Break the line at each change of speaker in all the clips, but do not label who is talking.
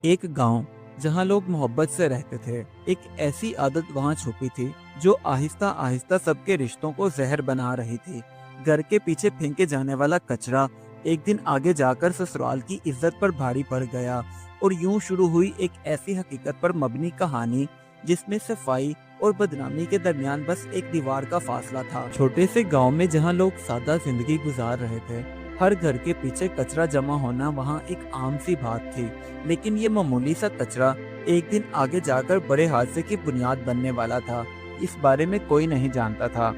एक गांव जहां लोग मोहब्बत से रहते थे। एक ऐसी आदत वहां छुपी थी जो आहिस्ता आहिस्ता सबके रिश्तों को जहर बना रही थी। घर के पीछे फेंके जाने वाला कचरा एक दिन आगे जाकर ससुराल की इज्जत पर भारी पड़ गया। और यूं शुरू हुई एक ऐसी हकीकत पर मबनी कहानी जिसमें सफाई और बदनामी के दरमियान बस एक दीवार का फासला था। छोटे से गांव में जहां लोग सादा जिंदगी गुजार रहे थे, हर घर के पीछे कचरा जमा होना वहां एक आम सी बात थी। लेकिन ये मामूली सा कचरा एक दिन आगे जाकर बड़े हादसे की बुनियाद बनने वाला था। इस बारे में कोई नहीं जानता था।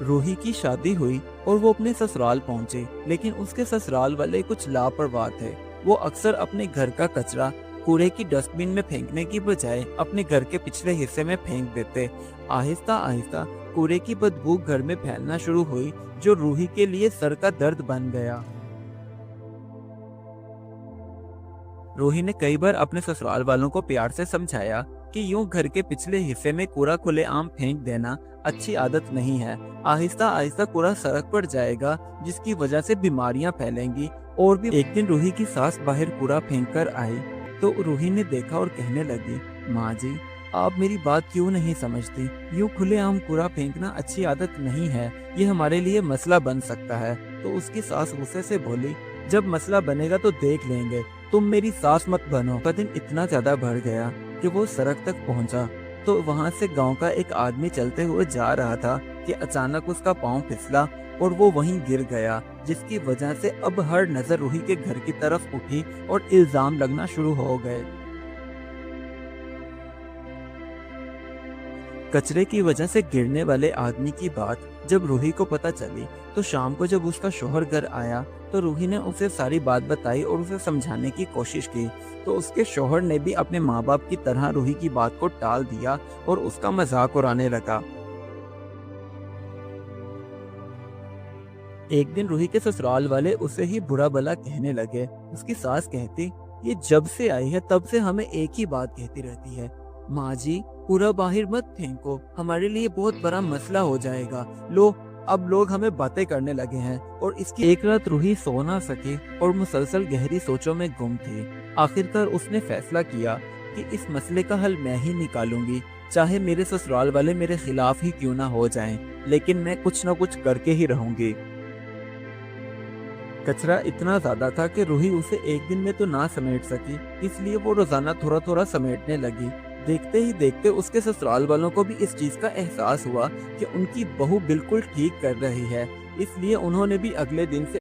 रूही की शादी हुई और वो अपने ससुराल पहुंचे, लेकिन उसके ससुराल वाले कुछ लापरवाह थे। वो अक्सर अपने घर का कचरा कूड़े की डस्टबिन में फेंकने की बजाय अपने घर के पिछले हिस्से में फेंक देते। आहिस्ता आहिस्ता कूड़े की बदबू घर में फैलना शुरू हुई, जो रूही के लिए सर का दर्द बन गया। रूही ने कई बार अपने ससुराल वालों को प्यार से समझाया कि यूं घर के पिछले हिस्से में कूड़ा खुलेआम फेंक देना अच्छी आदत नहीं है। आहिस्ता आहिस्ता कूड़ा सड़क पर जाएगा, जिसकी वजह से बीमारियां फैलेंगी। और भी एक दिन रूही की सास बाहर कूड़ा फेंक कर आई तो रूही ने देखा और कहने लगी, माँ जी, आप मेरी बात क्यों नहीं समझती? यूं खुलेआम कूड़ा फेंकना अच्छी आदत नहीं है, ये हमारे लिए मसला बन सकता है। तो उसकी सास गुस्से से बोली, जब मसला बनेगा तो देख लेंगे, तुम मेरी सास मत बनो। का दिन इतना ज्यादा बढ़ गया कि वो सड़क तक पहुंचा तो वहां से गांव का एक आदमी चलते हुए जा रहा था कि अचानक उसका पांव फिसला और वो वहीं गिर गया, जिसकी वजह से अब हर नजर रूही के घर की तरफ उठी और इल्जाम लगना शुरू हो गए। कचरे की वजह से गिरने वाले आदमी की बात जब रूही को पता चली तो शाम को जब उसका शौहर घर आया तो रूही ने उसे सारी बात बताई और उसे समझाने की कोशिश की। तो उसके शौहर ने भी अपने माँ बाप की तरह रूही की बात को टाल दिया और उसका मजाक उड़ाने लगा। एक दिन रूही के ससुराल वाले उसे ही बुरा भला कहने लगे। उसकी सास कहती, ये जब से आई है तब से हमें एक ही बात कहती रहती है, माँ जी कूड़ा बाहर मत फेंको, हमारे लिए बहुत बड़ा मसला हो जाएगा। लो अब लोग हमें बातें करने लगे हैं। और इसकी एक रात रूही सो ना सकी और मुसलसल गहरी सोचों में गुम थी। आखिरकार उसने फैसला किया कि इस मसले का हल मैं ही निकालूंगी, चाहे मेरे ससुराल वाले मेरे खिलाफ ही क्यों ना हो जाएं, लेकिन मैं कुछ ना कुछ करके ही रहूंगी। कचरा इतना ज्यादा था कि रूही उसे एक दिन में तो ना समेट सकी, इसलिए वो रोजाना थोड़ा थोड़ा समेटने लगी। देखते ही देखते उसके ससुराल वालों को भी इस चीज का एहसास हुआ कि उनकी बहू बिल्कुल ठीक कर रही है, इसलिए उन्होंने भी अगले दिन से